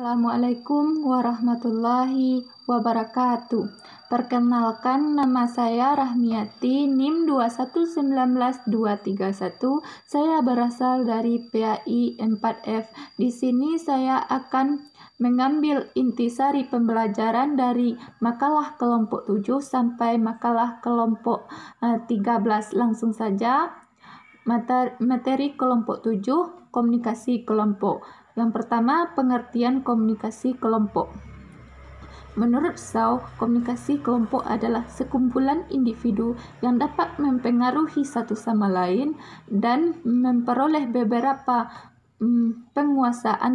Assalamualaikum warahmatullahi wabarakatuh. Perkenalkan, nama saya Rahmiati, NIM 2119231. Saya berasal dari PAI 4F. Di sini saya akan mengambil intisari pembelajaran dari makalah kelompok 7 sampai makalah kelompok 13. Langsung saja. Materi kelompok 7, komunikasi kelompok. Yang pertama, pengertian komunikasi kelompok. Menurut Shaw, komunikasi kelompok adalah sekumpulan individu yang dapat mempengaruhi satu sama lain dan memperoleh beberapa penguasaan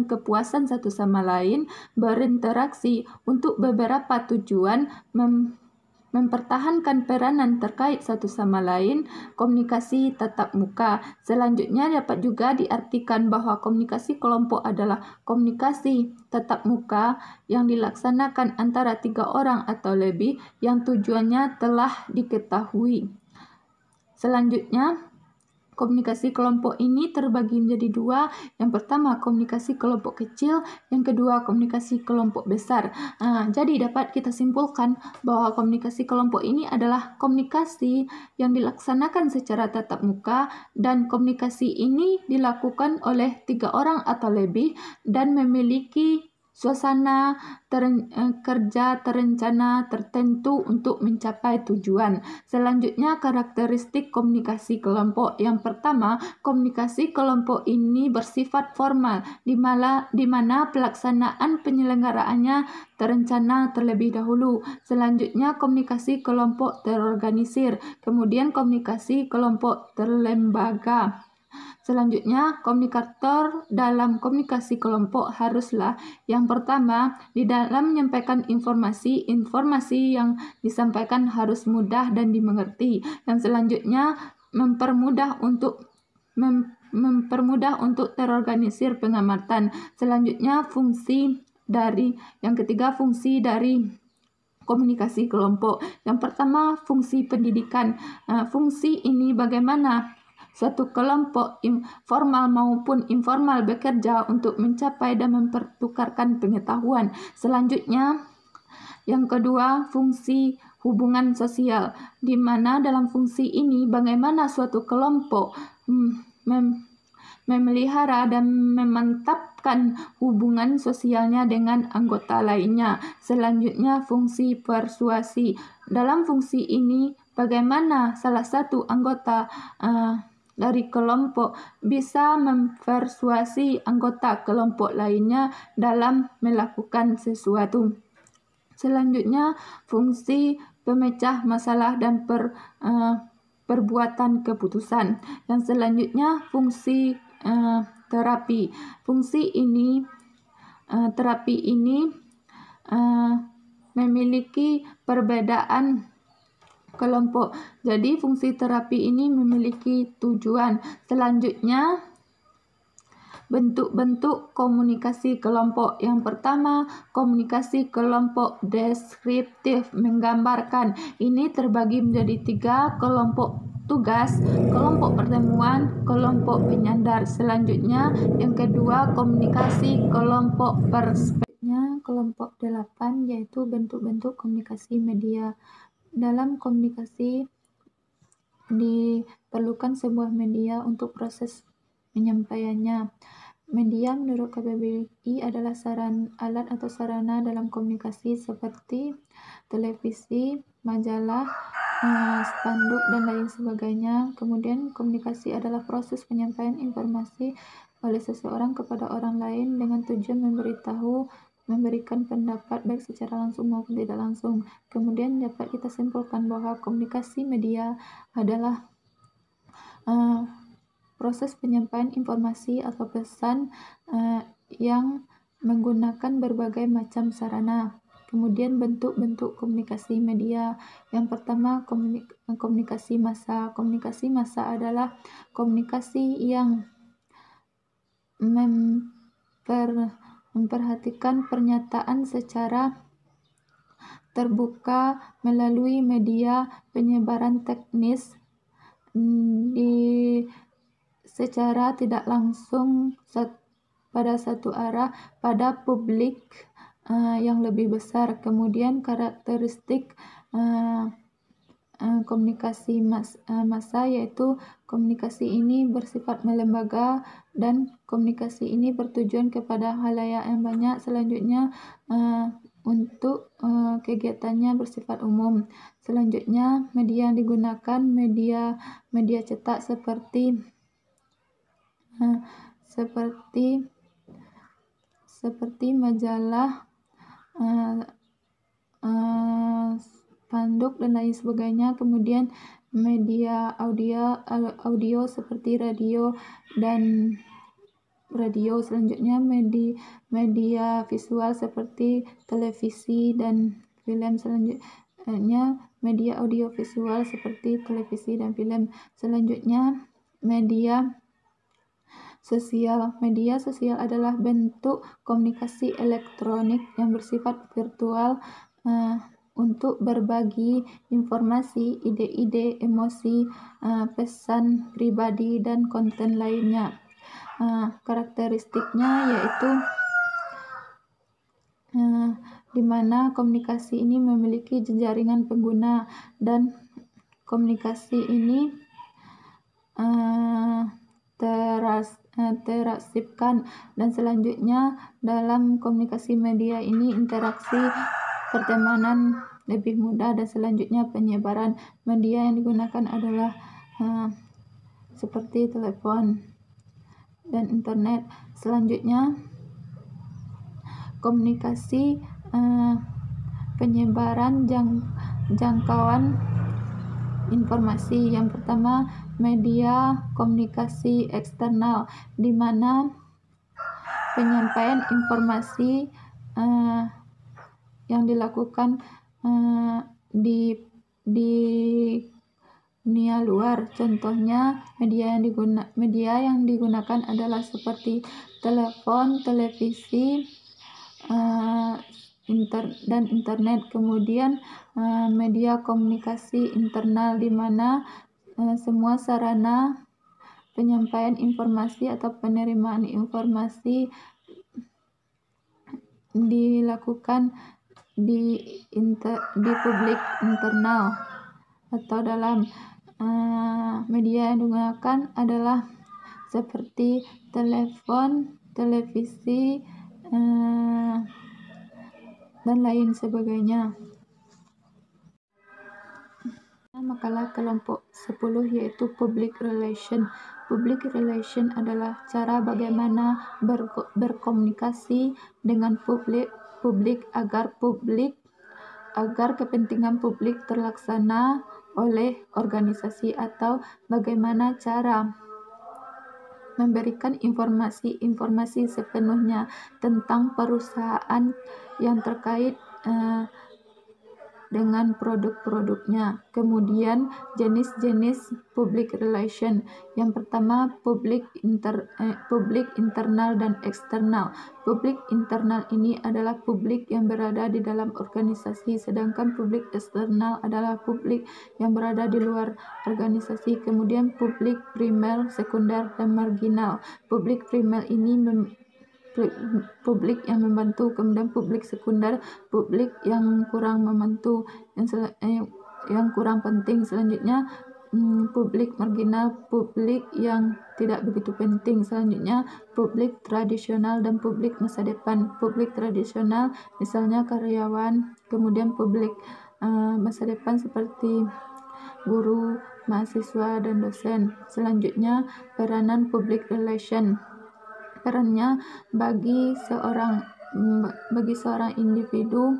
kepuasan satu sama lain, berinteraksi untuk beberapa tujuan, mempertahankan peranan terkait satu sama lain, komunikasi tatap muka. Selanjutnya dapat juga diartikan bahwa komunikasi kelompok adalah komunikasi tatap muka yang dilaksanakan antara 3 orang atau lebih yang tujuannya telah diketahui. Selanjutnya, komunikasi kelompok ini terbagi menjadi 2. Yang pertama, komunikasi kelompok kecil. Yang kedua, komunikasi kelompok besar. Jadi dapat kita simpulkan bahwa komunikasi kelompok ini adalah komunikasi yang dilaksanakan secara tatap muka, dan komunikasi ini dilakukan oleh 3 orang atau lebih dan memiliki suasana kerja terencana tertentu untuk mencapai tujuan. Selanjutnya, karakteristik komunikasi kelompok. Yang pertama, komunikasi kelompok ini bersifat formal, di mana pelaksanaan penyelenggaraannya terencana terlebih dahulu. Selanjutnya, komunikasi kelompok terorganisir. Kemudian, komunikasi kelompok terlembaga. Selanjutnya, komunikator dalam komunikasi kelompok haruslah yang pertama, di dalam menyampaikan informasi yang disampaikan harus mudah dan dimengerti. Yang selanjutnya, mempermudah untuk terorganisir pengamatan. Selanjutnya, yang ketiga, fungsi dari komunikasi kelompok. Yang pertama, fungsi pendidikan. Fungsi ini bagaimana suatu kelompok formal maupun informal bekerja untuk mencapai dan mempertukarkan pengetahuan. Selanjutnya, yang kedua, fungsi hubungan sosial, di mana dalam fungsi ini bagaimana suatu kelompok memelihara dan memantapkan hubungan sosialnya dengan anggota lainnya. Selanjutnya, fungsi persuasi. Dalam fungsi ini, bagaimana salah satu anggota dari kelompok bisa mempersuasi anggota kelompok lainnya dalam melakukan sesuatu. Selanjutnya, fungsi pemecah masalah dan perbuatan keputusan. Yang selanjutnya, fungsi terapi. Terapi ini memiliki perbedaan kelompok. Jadi fungsi terapi ini memiliki tujuan. Selanjutnya, bentuk-bentuk komunikasi kelompok. Yang pertama, komunikasi kelompok deskriptif, menggambarkan. Ini terbagi menjadi 3, kelompok tugas, kelompok pertemuan, kelompok penyandar. Selanjutnya, yang kedua, komunikasi kelompok perspektif. Kelompok 8 yaitu bentuk-bentuk komunikasi media. Dalam komunikasi diperlukan sebuah media untuk proses penyampaiannya. Media menurut KBBI adalah alat atau sarana dalam komunikasi seperti televisi, majalah, spanduk, dan lain sebagainya. Kemudian, komunikasi adalah proses penyampaian informasi oleh seseorang kepada orang lain dengan tujuan memberikan pendapat baik secara langsung maupun tidak langsung. Kemudian dapat kita simpulkan bahwa komunikasi media adalah proses penyampaian informasi atau pesan yang menggunakan berbagai macam sarana. Kemudian bentuk-bentuk komunikasi media. Yang pertama, komunikasi massa. Komunikasi massa adalah komunikasi yang memperhatikan pernyataan secara terbuka melalui media penyebaran teknis secara tidak langsung pada satu arah pada publik yang lebih besar. Kemudian karakteristik komunikasi massa yaitu komunikasi ini bersifat melembaga dan komunikasi ini bertujuan kepada halayak yang banyak. Selanjutnya untuk kegiatannya bersifat umum. Selanjutnya media yang digunakan media cetak seperti majalah, spanduk dan lain sebagainya. Kemudian media audio seperti radio. Selanjutnya media visual seperti televisi dan film. Selanjutnya media audiovisual seperti televisi dan film. Selanjutnya media sosial. Media sosial adalah bentuk komunikasi elektronik yang bersifat virtual untuk berbagi informasi, ide-ide, emosi, pesan pribadi, dan konten lainnya. Karakteristiknya yaitu di mana komunikasi ini memiliki jaringan pengguna dan komunikasi ini terasipkan. Dan selanjutnya dalam komunikasi media ini interaksi pertemanan lebih mudah. Dan selanjutnya penyebaran media yang digunakan adalah seperti telepon dan internet. Selanjutnya komunikasi penyebaran jangkauan informasi. Yang pertama media komunikasi eksternal, di mana penyampaian informasi yang dilakukan di dunia luar. Contohnya media yang digunakan adalah seperti telepon, televisi, dan internet. Kemudian media komunikasi internal, di mana semua sarana penyampaian informasi atau penerimaan informasi dilakukan di publik internal atau dalam. Media yang digunakan adalah seperti telepon, televisi, dan lain sebagainya. Makalah kelompok 10 yaitu public relation. Public relation adalah cara bagaimana berkomunikasi dengan publik agar kepentingan publik terlaksana oleh organisasi, atau bagaimana cara memberikan informasi sepenuhnya tentang perusahaan yang terkait dengan produk-produknya. Kemudian jenis-jenis public relation. Yang pertama publik internal dan eksternal. Publik internal ini adalah publik yang berada di dalam organisasi, sedangkan publik eksternal adalah publik yang berada di luar organisasi. Kemudian publik primer, sekunder, dan marginal. Publik primer ini publik yang membantu. Kemudian publik sekunder, publik yang kurang membantu, yang kurang penting. Selanjutnya publik marginal, publik yang tidak begitu penting. Selanjutnya publik tradisional dan publik masa depan. Publik tradisional misalnya karyawan. Kemudian publik masa depan seperti guru, mahasiswa, dan dosen. Selanjutnya peranan public relation. Perannya bagi seorang individu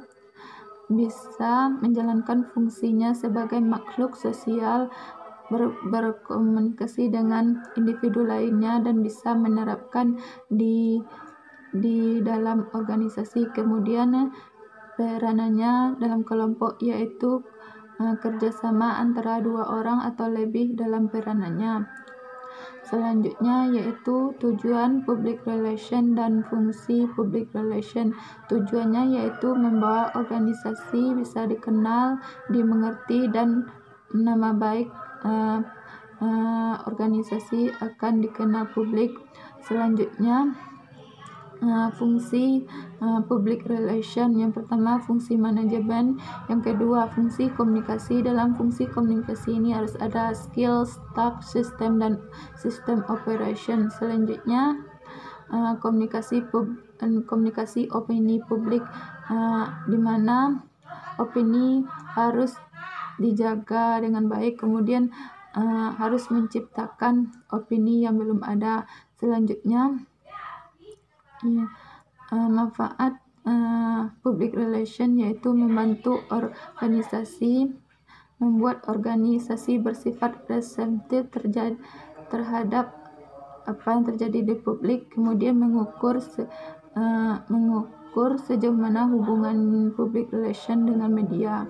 bisa menjalankan fungsinya sebagai makhluk sosial, berkomunikasi dengan individu lainnya, dan bisa menerapkan di dalam organisasi. Kemudian peranannya dalam kelompok yaitu kerjasama antara 2 orang atau lebih dalam peranannya. Selanjutnya yaitu tujuan public relation dan fungsi public relation. Tujuannya yaitu membawa organisasi bisa dikenal, dimengerti, dan nama baik organisasi akan dikenal publik. Selanjutnya fungsi public relation. Yang pertama fungsi manajemen, yang kedua fungsi komunikasi. Dalam fungsi komunikasi ini harus ada skill, staff, sistem, dan sistem operation. Selanjutnya komunikasi opini publik, di mana opini harus dijaga dengan baik, kemudian harus menciptakan opini yang belum ada. Selanjutnya manfaat public relation yaitu membantu organisasi, membuat organisasi bersifat representatif terhadap apa yang terjadi di publik, kemudian mengukur sejauh mana hubungan public relation dengan media.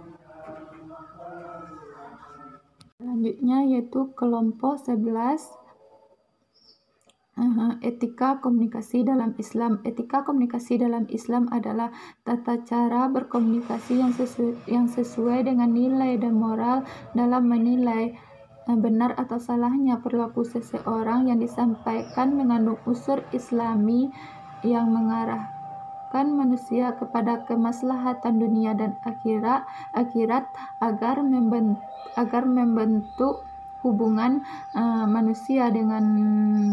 Selanjutnya yaitu kelompok 11, etika komunikasi dalam Islam. Etika komunikasi dalam Islam adalah tata cara berkomunikasi yang sesuai dengan nilai dan moral dalam menilai benar atau salahnya perilaku seseorang yang disampaikan mengandung unsur Islami yang mengarahkan manusia kepada kemaslahatan dunia dan akhirat agar membentuk hubungan manusia dengan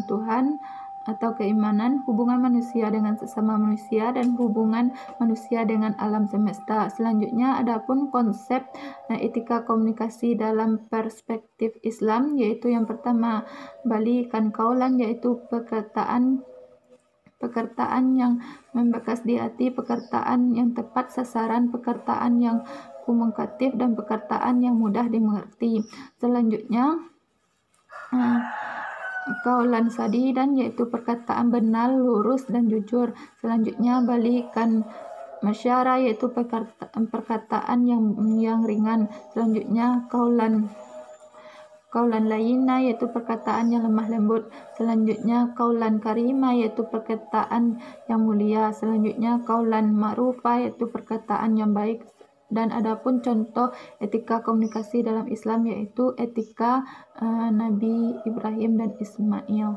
Tuhan atau keimanan, hubungan manusia dengan sesama manusia, dan hubungan manusia dengan alam semesta. Selanjutnya adapun konsep etika komunikasi dalam perspektif Islam, yaitu yang pertama balikan kaulan, yaitu perkataan yang membekas di hati, perkataan yang tepat sasaran, perkataan yang komunikatif, dan perkataan yang mudah dimengerti. Selanjutnya kaulan sadidan, yaitu perkataan benar, lurus, dan jujur. Selanjutnya balikan masyara, yaitu perkataan yang ringan. Selanjutnya kaulan layina, yaitu perkataan yang lemah lembut. Selanjutnya kaulan karima, yaitu perkataan yang mulia. Selanjutnya kaulan ma'rufa, yaitu perkataan yang baik. Dan adapun contoh etika komunikasi dalam Islam yaitu etika Nabi Ibrahim dan Ismail.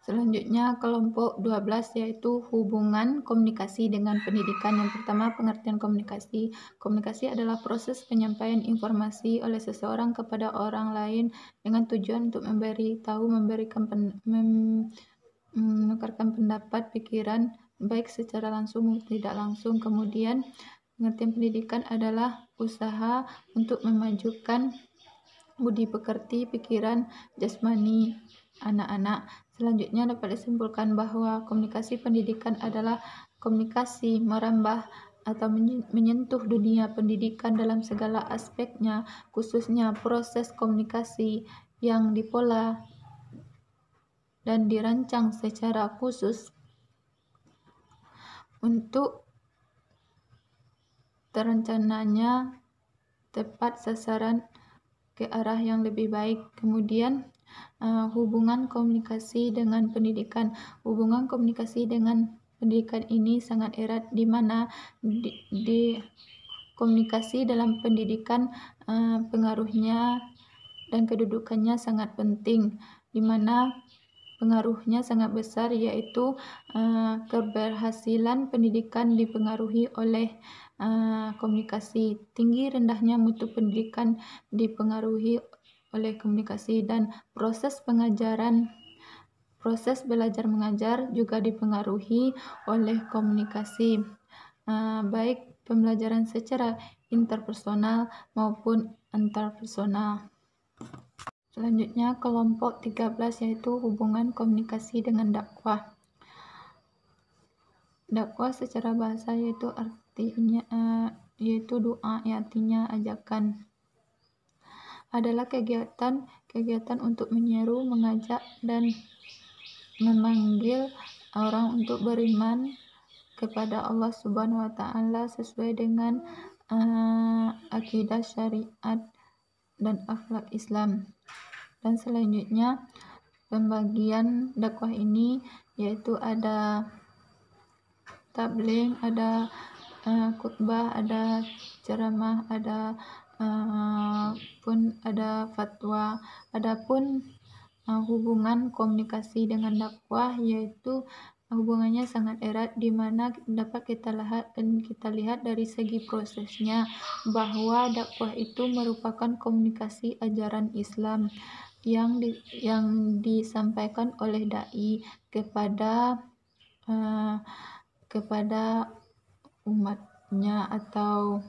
Selanjutnya kelompok 12 yaitu hubungan komunikasi dengan pendidikan. Yang pertama pengertian komunikasi. Komunikasi adalah proses penyampaian informasi oleh seseorang kepada orang lain dengan tujuan untuk menukarkan pendapat, pikiran, baik secara langsung maupun tidak langsung. Kemudian pengertian pendidikan adalah usaha untuk memajukan budi pekerti, pikiran, jasmani anak-anak. Selanjutnya dapat disimpulkan bahwa komunikasi pendidikan adalah komunikasi merambah atau menyentuh dunia pendidikan dalam segala aspeknya, khususnya proses komunikasi yang dipola dan dirancang secara khusus untuk terencananya tepat sasaran ke arah yang lebih baik. Kemudian hubungan komunikasi dengan pendidikan. Hubungan komunikasi dengan pendidikan ini sangat erat, di mana di komunikasi dalam pendidikan pengaruhnya dan kedudukannya sangat penting, di mana pengaruhnya sangat besar, yaitu keberhasilan pendidikan dipengaruhi oleh komunikasi. Tinggi rendahnya mutu pendidikan dipengaruhi oleh komunikasi, dan proses belajar mengajar juga dipengaruhi oleh komunikasi, baik pembelajaran secara interpersonal maupun antarpersonal. Selanjutnya kelompok 13 yaitu hubungan komunikasi dengan dakwah. Dakwah secara bahasa yaitu artinya yaitu doa, artinya ajakan. Adalah kegiatan untuk menyeru, mengajak, dan memanggil orang untuk beriman kepada Allah Subhanahu wa Ta'ala sesuai dengan akidah, syariat, dan akhlak Islam. Dan selanjutnya pembagian dakwah ini yaitu ada tabligh, ada khutbah, ada ceramah, ada fatwa. Adapun hubungan komunikasi dengan dakwah, yaitu hubungannya sangat erat, di mana dapat kita lihat dari segi prosesnya bahwa dakwah itu merupakan komunikasi ajaran Islam yang disampaikan oleh dai kepada umatnya atau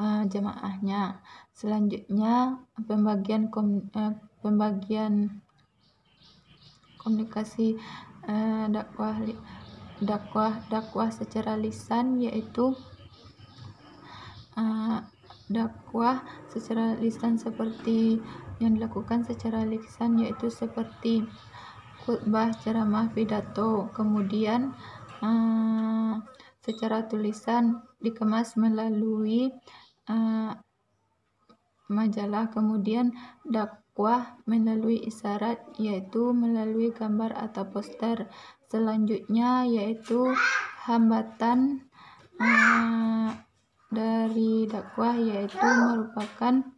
jamaahnya. Selanjutnya pembagian komunikasi dakwah secara lisan, yaitu dakwah secara lisan seperti yang dilakukan secara lisan, yaitu seperti khutbah, ceramah, pidato. Kemudian secara tulisan dikemas melalui majalah. Kemudian dakwah melalui isyarat, yaitu melalui gambar atau poster. Selanjutnya yaitu hambatan dari dakwah, yaitu merupakan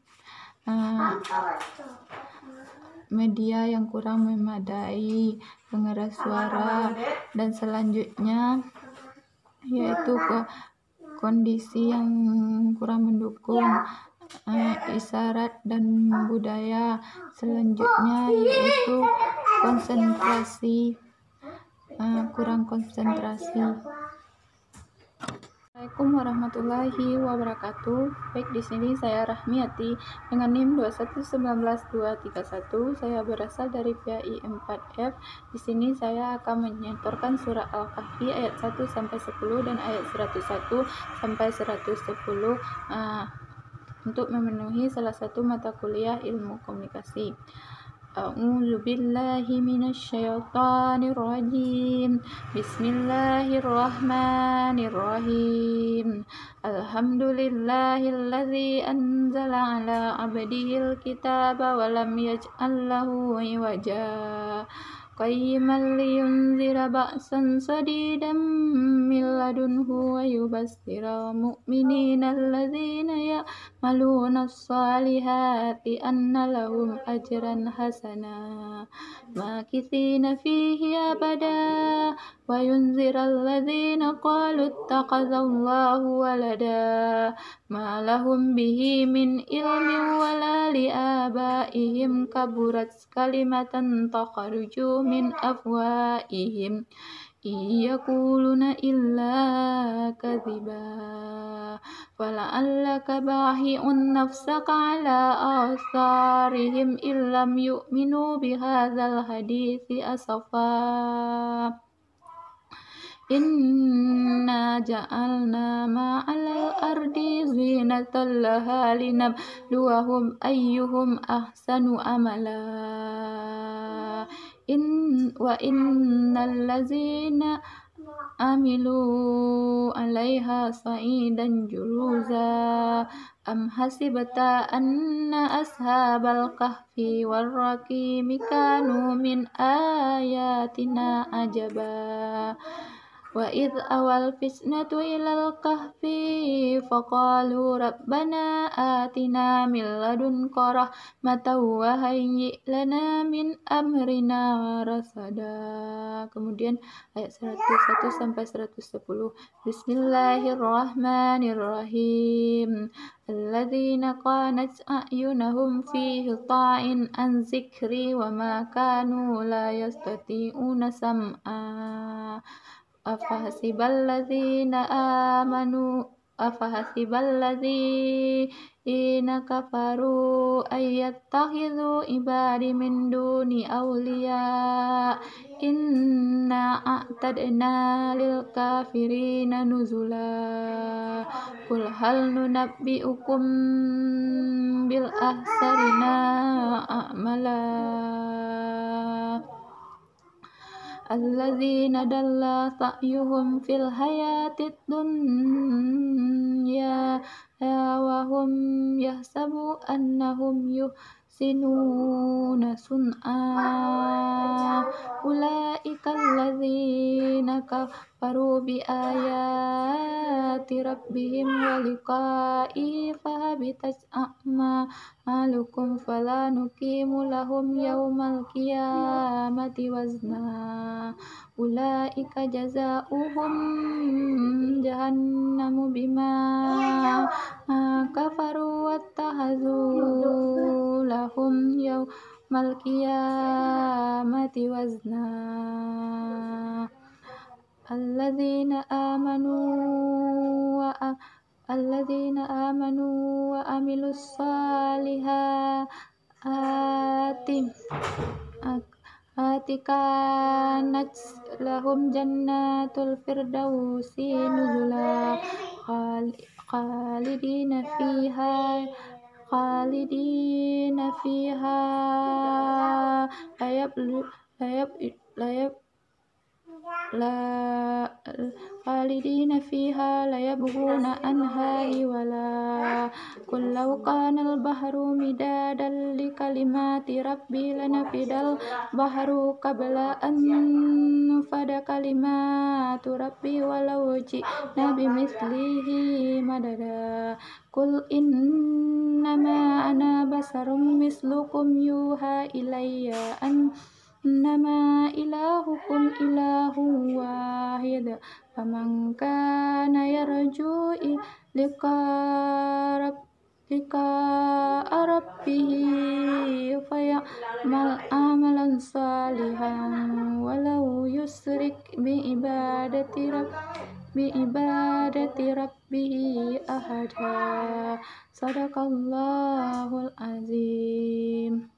media yang kurang memadai, pengeras suara, dan selanjutnya yaitu kondisi yang kurang mendukung, isyarat dan budaya. Selanjutnya yaitu konsentrasi, kurang konsentrasi. Assalamualaikum warahmatullahi wabarakatuh. Baik, di sini saya Rahmiati dengan NIM 2119231. Saya berasal dari PAI 4F. Di sini saya akan menyentuhkan surah Al-Kahfi ayat 1 sampai 10 dan ayat 101 sampai 110 untuk memenuhi salah satu mata kuliah ilmu komunikasi. A'udzu billahi minasyaitonir rajim. Bismillahirrahmanirrahim. Alhamdulillahilladzi anzala ala 'abdihil kitaba wa lam yaj'al lahu 'iwaja. Qayyiman liyunzira ba'san shadidan min ladunhu wa yubassira mu'minina alladzina ya'maluna as-salihati anna lahum ajran hasana makithina fihi abada wa yunzira alladzina qalu ittakhadallahu walada ma lahum bihi min ilmin wala li abaihim kaburat kalimatan takhruju min afwaihim yaquluna illa kadhiba fala'allaka bahi'un nafsaka ala atharihim illam yu'minu bihadzal hadithi asafa. Inna ja'alna ma'al ardi zinatan laha linabluwahum ayyuhum ahsanu amala. Wa innal ladzina amilu 'alaiha sa'idan juruza am hasibta anna ashabal kahfi war raqimi kanu min ayatina ajaba. Wa idh awal fitnatu ilal kahfi faqalu rabbana atina min ladunka rahmatan wa hayyi lana min amrina rasada. Kemudian ayat 101 sampai 110. Bismillahirrahmanirrahim. Alladzina qanat a'yunahum fi hita'in an zikri wa ma kanu la yastati'una sam'a. Afahasiballadzina kafaru ayyattakhidhu ibadi min duni awliya. Inna a'tadna lil kafirina nuzula. Qul hal nunabbi'ukum bil ahsarina a'mala. Alladzina dalla sa'yuhum fil hayatid dunya wa hum yahsabu annahum yuhsinuna sun'a. Ulaika alladzina kafaru bi ayati rabbihim wa liqa'ihi fahabitat أعمالكم فلا نقيم لهم يوم القيامة وزنا أولئك جزاؤهم جهنم بما كفروا واتخذوا لهم يوم القيامة وزنا الذين آمنوا وعملوا الصالحات كانت لهم جنات الفردوس نزلا خالدين فيها لا يبغون عنها ولا قل لو كان البحر مدادا لكلمات ربي لنفد البحر قبل أن نفد كلمات ربي ولو جئنا بمثله مددا قل إنما أنا بشر مثلكم يوحى إلي أنما إلهكم إله واحد فمن كان يرجو لقاء ربه فيعمل عملا صالحا ولو يشرك بعبادة ربه أحدا صدق الله العظيم.